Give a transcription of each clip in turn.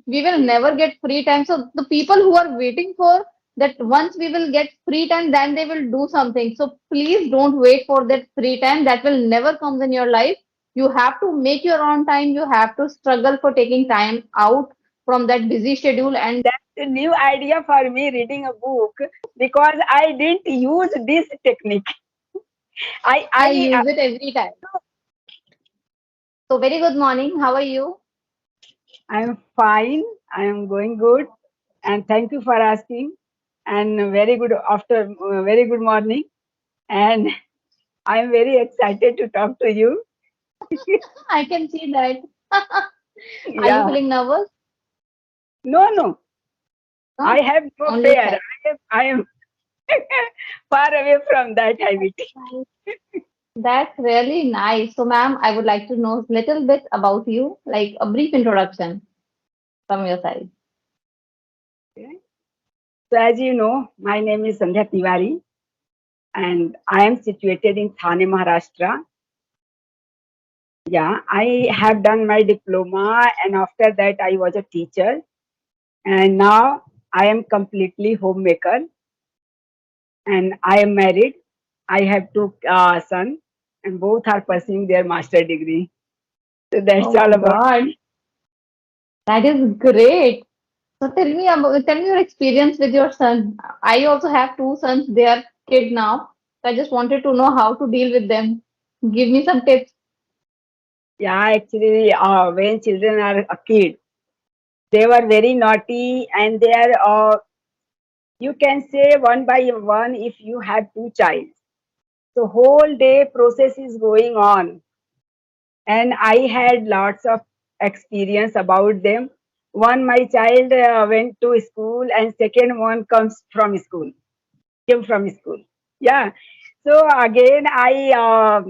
we will never get free time. So the people who are waiting for that once we will get free time, then they will do something. So please don't wait for that free time. That will never come in your life. You have to make your own time. You have to struggle for taking time out from that busy schedule. And That's a new idea for me reading a book because I didn't use this technique. I I I use it every time. So very good morning. How are you? I'm fine. I am going good, and thank you for asking. And very good morning. And I'm very excited to talk to you. I can see that. Are you Yeah. feeling nervous? No, no. I No, have no only fear. excited. I am far away from that habit. That's really nice. So, ma'am, I would like to know a little bit about you, like a brief introduction from your side. Okay. So, as you know, my name is Sandhya Tiwari, and I am situated in Thane, Maharashtra. Yeah, I have done my diploma, and after that, I was a teacher, and now I am completely homemaker, and I am married. I have two sons, and both are pursuing their master degree. So that's Oh my all about. God, that is great. So tell me your experience with your son. I also have two sons. They are kid now. So I just wanted to know how to deal with them. Give me some tips. Yeah, actually, when children are a kid, they were very naughty, and they are. You can say one by one if you have two child. So whole day process is going on, and I had lots of experience about them. One, my child went to school, and second one comes from school, came from school. Yeah. So again, I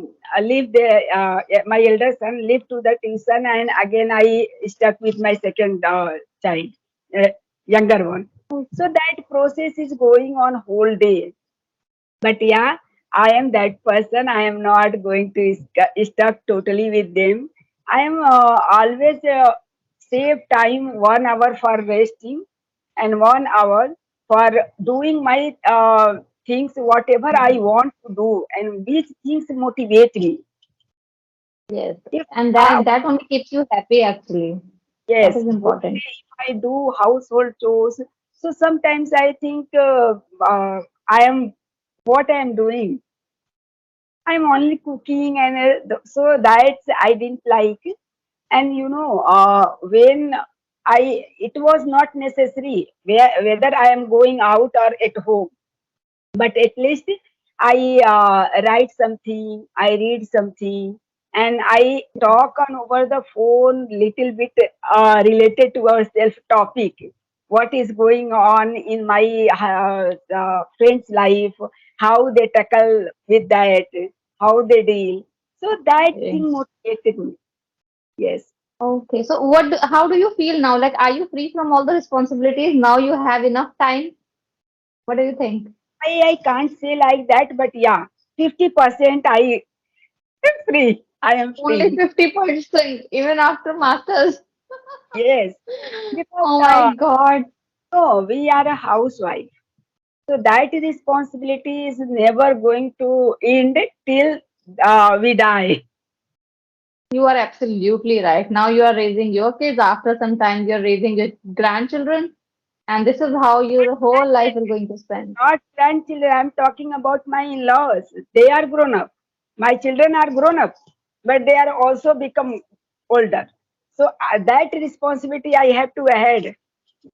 leave the my elder son leave to the tuition, and again I stuck with my second child, uh, younger one. So that process is going on whole day. But yeah, I am that person. I am not going to stuck totally with them. I am always save time 1 hour for resting and 1 hour for doing my things whatever I want to do and which things motivate me. Yes, If and I, that only keeps you happy actually. That yes, is whole important. day if I do household chores, so sometimes I think I am what I am doing. I'm only cooking, and so that's I didn't like. And when it was not necessary whether I am going out or at home, but at least I write something, I read something, and I talk on over the phone little bit related to our self topic. What is going on in my friend's life, how they tackle with that, how they deal. So that Okay. thing motivated me. Yes. Okay. So how do you feel now? Like, are you free from all the responsibilities? Now you have enough time? What do you think? I can't say like that, but yeah, 50% I am free. I am Only free. 50%, even after masters. Yes. Because Oh my God. no, we are a housewife. So that responsibility is never going to end till we die. You are absolutely right. Now you are raising your kids. After some time, you're raising your grandchildren. And this is how your whole life is going to spend. Not grandchildren, I'm talking about my in-laws. They are grown up. My children are grown up, but they are also become older. So that responsibility I have to ahead.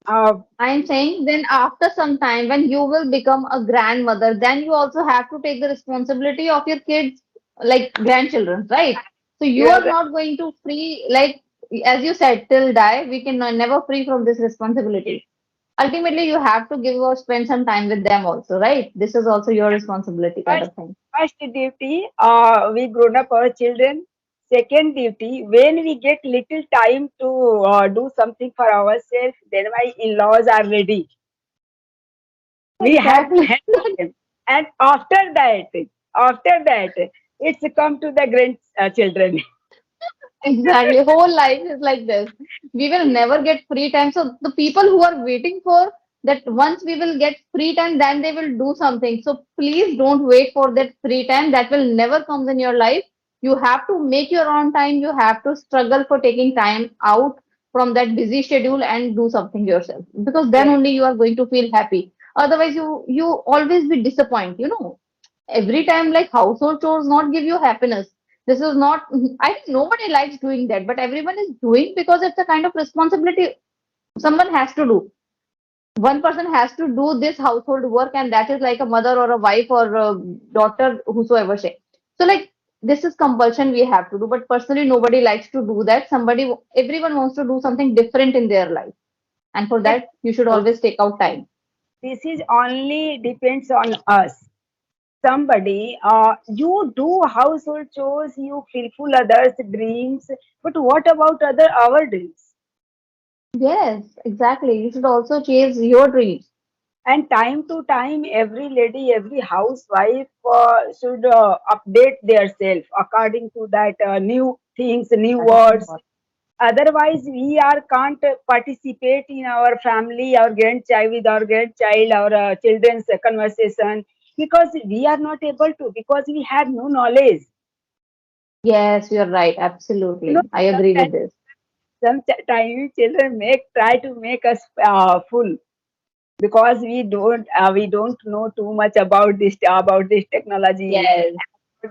Uh, I'm saying then after some time, when you will become a grandmother, then you also have to take the responsibility of your kids, like grandchildren, right? So you you are are right. not going to free, like as you said, till die, we can never free from this responsibility. Ultimately, you have to give or spend some time with them also, right? This is also your responsibility kind First, of thing. first duty, we grown up our children. Second duty, when we get little time to do something for ourselves, then my in-laws are ready. We have to Exactly. handle them. And after that, it's come to the grandchildren. Exactly. Whole life is like this. We will never get free time. So the people who are waiting for that once we will get free time, then they will do something. So please don't wait for that free time. That will never come in your life. You have to make your own time. You have to struggle for taking time out from that busy schedule and do something yourself. Because then Yes. only you are going to feel happy. Otherwise, you always be disappointed. Every time like household chores not give you happiness. This is not, I think nobody likes doing that, but everyone is doing because it's a kind of responsibility someone has to do. One person has to do this household work, and that is like a mother or a wife or a daughter, whosoever say. So like this is compulsion we have to do, but personally nobody likes to do that. Everyone wants to do something different in their life, and for that you should Actually, always take out time. this is only depends on us. Somebody, you do household chores, you fulfill others' dreams, but what about other our dreams? Yes, exactly. You should also chase your dreams. And time to time, every lady, every housewife should update themselves according to that new things, new That is words. important. Otherwise, we are can't participate in our family, our grandchild with our grandchild, our children's conversation because we are not able to because we have no knowledge. Yes, you're right. You know, Absolutely. I agree with sometimes this. sometimes children try to make us full because we don't know too much about this technology, Yes,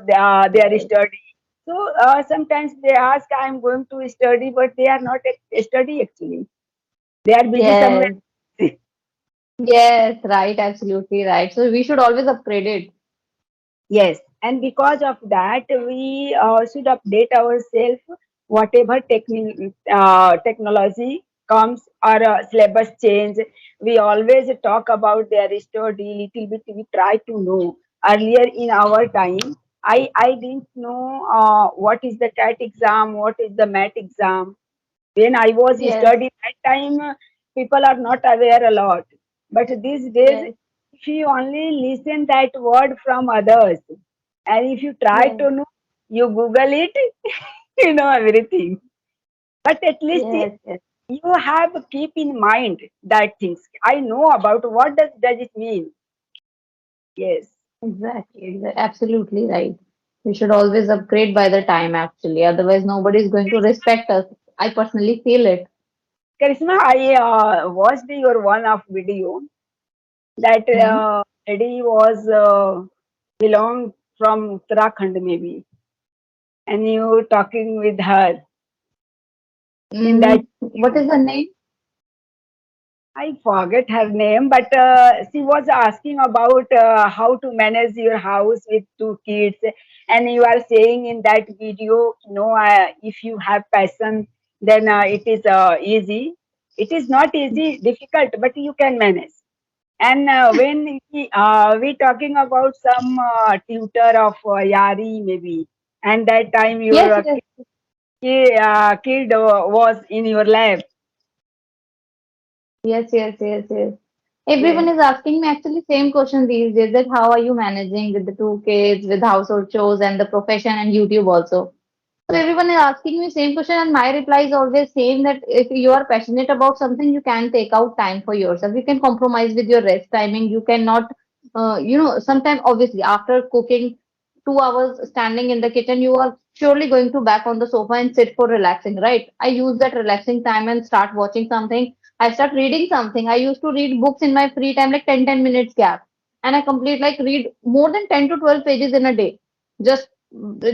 their yes, study. So sometimes they ask, "I'm going to study," but they are not study actually. They are busy somewhere. yes, yes, right. Absolutely right. So we should always upgrade it. Yes, and because of that, we should update ourselves. Whatever technology comes or syllabus change, we always talk about their study little bit. We try to know. Earlier in our time, I didn't know what is the CAT exam, what is the MAT exam. When I was Yes, studying that time, people are not aware a lot. But these days, yes, if you only listen that word from others, and if you try yes, to know, you Google it, you know everything. But at least yes, yes. you have keep in mind that things. I know about what does it mean. Yes. Exactly. Absolutely right. We should always upgrade by the time, actually. Otherwise, nobody is going to respect us. I personally feel it. Karisma, I watched your one of video that Hmm? lady was belong from Uttarakhand maybe, and you talking with her in that What video. is the name? I forget her name, but she was asking about how to manage your house with two kids, and you are saying in that video, if you have passion, then it is easy. It is not easy, difficult, but you can manage. And when we talking about some tutor of Yari maybe, and that time your Yes, yes, kid was in your lab. yes, yes, yes, yes. Yes, Everyone is asking me actually same question these days, that how are you managing with the two kids, with household chores and the profession and YouTube also. So everyone is asking me same question, and my reply is always same, that if you are passionate about something, you can take out time for yourself. You can compromise with your rest timing. You cannot, sometimes obviously after cooking 2 hours standing in the kitchen, you are surely going to back on the sofa and sit for relaxing, right? I use that relaxing time and start watching something. I start reading something. I used to read books in my free time, like 10 minutes gap, and I complete like read more than 10 to 12 pages in a day. Just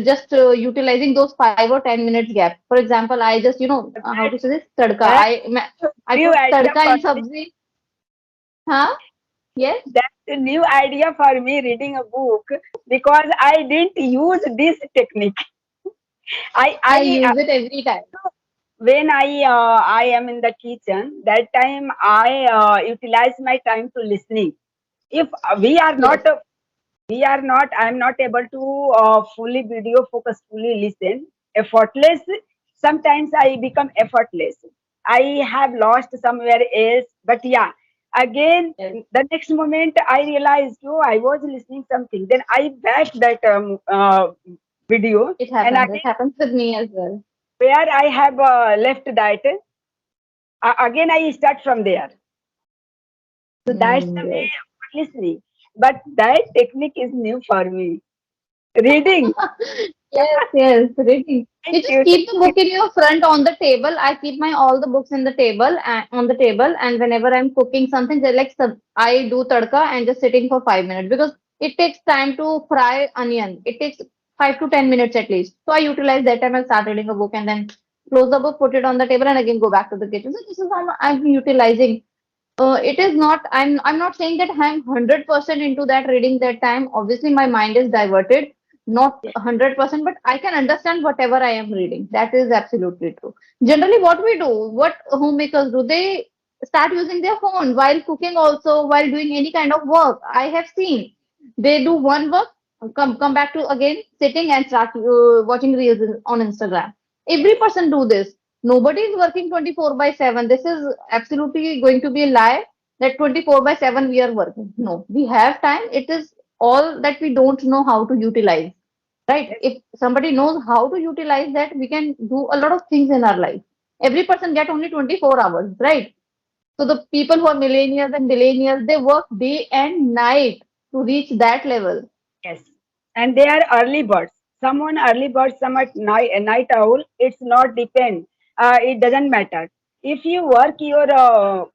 just utilizing those 5 or 10 minutes gap. For example, I just how to that say this tadka. that I new put idea tadka for in me. sabzi. Huh? Yes, That's a new idea for me reading a book because I didn't use this technique. I I use it every time. when I am in the kitchen, that time I utilize my time to listening. If Yes, we are not, I'm not able to fully video focus, fully listen. Effortless. Sometimes I become effortless. I have lost somewhere else, but yeah. Again, yes, the next moment I realized, oh, I was listening something. Then I back that video, it and happens. It again happens with me as well. where I have left that, again I start from there. So that's the way Yes. of listening. But that technique is new for me. Reading. Yes, yes, really. You just Tutoring. keep the book in your front on the table. I keep my all the books in the table and on the table, and whenever I'm cooking something, they're like I do tadka and just sitting for 5 minutes because it takes time to fry onion. It takes 5 to 10 minutes at least. So I utilize that time and start reading a book and then close the book, put it on the table, and again go back to the kitchen. So this is how I'm utilizing. It is not. I'm not saying that I'm 100% into that reading that time. Obviously, my mind is diverted, not 100%, but I can understand whatever I am reading. That is absolutely true. Generally, what we do, what homemakers do, they start using their phone while cooking, also while doing any kind of work. I have seen they do one work, come back to again sitting and start watching reels on Instagram. Every Yes. person do this. Nobody is working 24 by 7. This is absolutely going to be a lie that 24 by 7 we are working. No, we have time. It is all that we don't know how to utilize, right? Yes. If somebody knows how to utilize that, we can do a lot of things in our life. Every person get only 24 hours, right? So the people who are millennials and billionaires, they work day and night to reach that level. Yes. And they are early birds. Someone early bird, some at night, a night owl. It's not depend. It doesn't matter. If you work your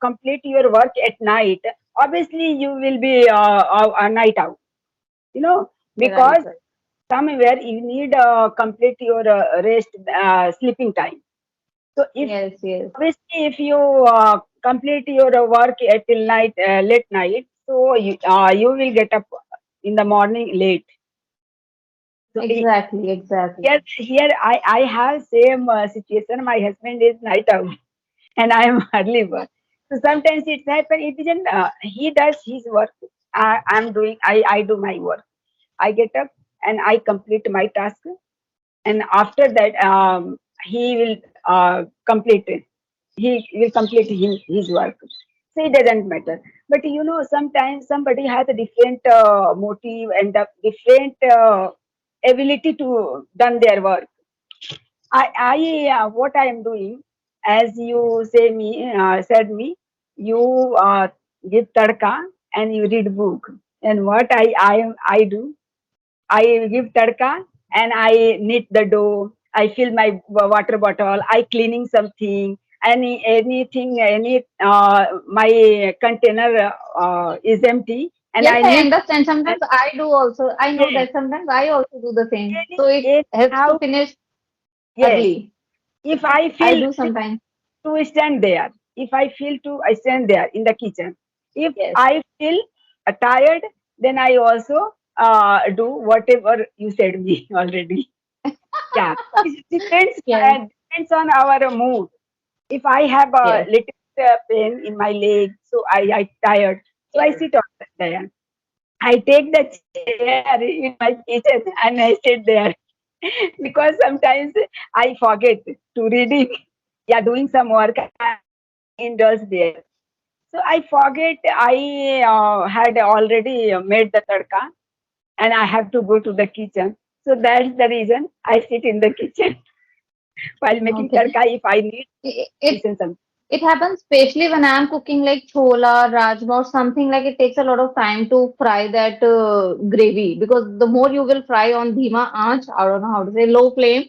complete your work at night, obviously you will be a night owl. You know, Right, because right. somewhere you need complete your rest, sleeping time. So if Yes, yes. obviously if you complete your work at till night, late night, so you will get up in the morning late. So Exactly, exactly. here I have same situation. My husband is night owl and I am early bird. So sometimes it's happen. It isn't. He does his work. I'm doing. I do my work. I get up and I complete my task, and after that he will complete it. He will complete his work. So it doesn't matter. But sometimes somebody has a different motive and a different ability to done their work. I what I am doing, as you said me, you give tadka and you read book. And what I do, I give tadka and I knit the dough. I fill my water bottle. I cleaning something. Any my container is empty, and Yes, I I knit. understand. Sometimes I do also. I know Yes, that sometimes I also do the same. any, So it helps to anyhow, finish yes. early. If I I feel do sometimes. to stand there, if I feel to I stand there in the kitchen. If Yes. I feel tired, then I also do whatever you said me already. Yeah, it depends. Yes. Depends on our mood. If I have a Yes. little pain in my leg, so I tired, so I Yes. sit on there. I take the chair in my kitchen and I sit there because sometimes I forget to reading. Yeah, doing some work. I'm indoors there. So I forget I had already made the tadka and I have to go to the kitchen. So that's the reason I sit in the kitchen while making Okay. tadka if I need It listen something. it happens especially when I'm cooking like chola, rajma, or something like it takes a lot of time to fry that gravy because the more you will fry on dhima aanch, I don't know how to say low flame,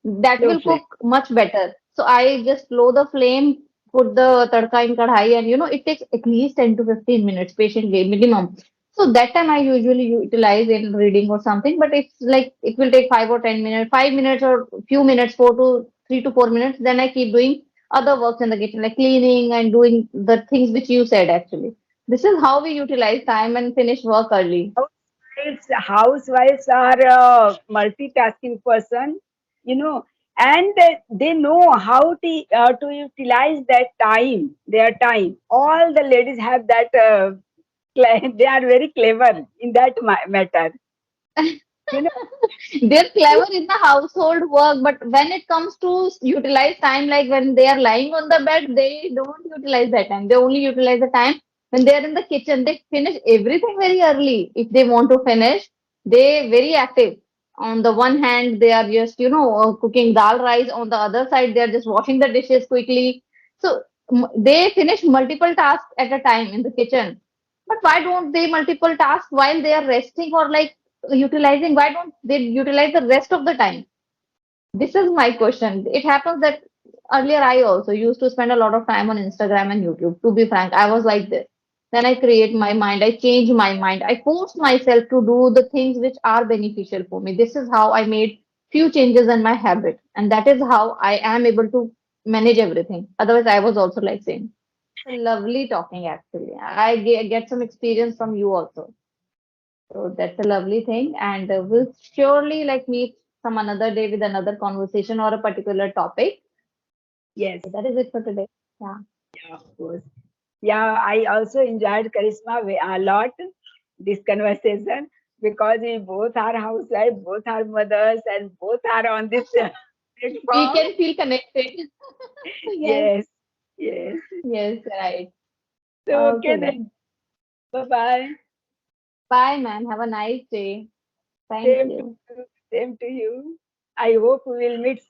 that Low will flame. cook much better. So I just low the flame, put the tadka in kadhai, and it takes at least 10 to 15 minutes patiently minimum. So that time I usually utilize in reading or something, but it's like it will take 5 or 10 minutes, 5 minutes or few minutes, 3 to 4 minutes. Then I keep doing other works in the kitchen, like cleaning and doing the things which you said actually. This is how we utilize time and finish work early. Housewives are a multitasking person, you know, and they know how to utilize that time, their time. All the ladies have that. They are very clever in that matter. You know, They're clever in the household work, but when it comes to utilize time, like when they are lying on the bed, they don't utilize that time. They only utilize the time when they are in the kitchen. They finish everything very early. If they want to finish, they very active. On the one hand, they are just, cooking dal rice. On the other side, they are just washing the dishes quickly. So they finish multiple tasks at a time in the kitchen. But why don't they multiple tasks while they are resting or like utilizing? Why don't they utilize the rest of the time? This is my question. It happens that earlier I also used to spend a lot of time on Instagram and YouTube. To be frank, I was like this. Then I create my mind, I change my mind, I forced myself to do the things which are beneficial for me. This is how I made few changes in my habit, and that is how I am able to manage everything. Otherwise, I was also like same. Lovely talking actually. I get some experience from you also. So that's a lovely thing, and we'll surely like meet some another day with another conversation or a particular topic. Yes, So that is it for today. Yeah. yeah, of course. Yeah, I also enjoyed Charisma a lot, this conversation, because we both are housewives, both are mothers, and both are on this We platform. can feel connected. Yes, Yes, yes. yes, right. So, okay Okay then. then. Bye bye. Bye, man. Have a nice day. Thank Same to you. you. Same to you. I hope we will meet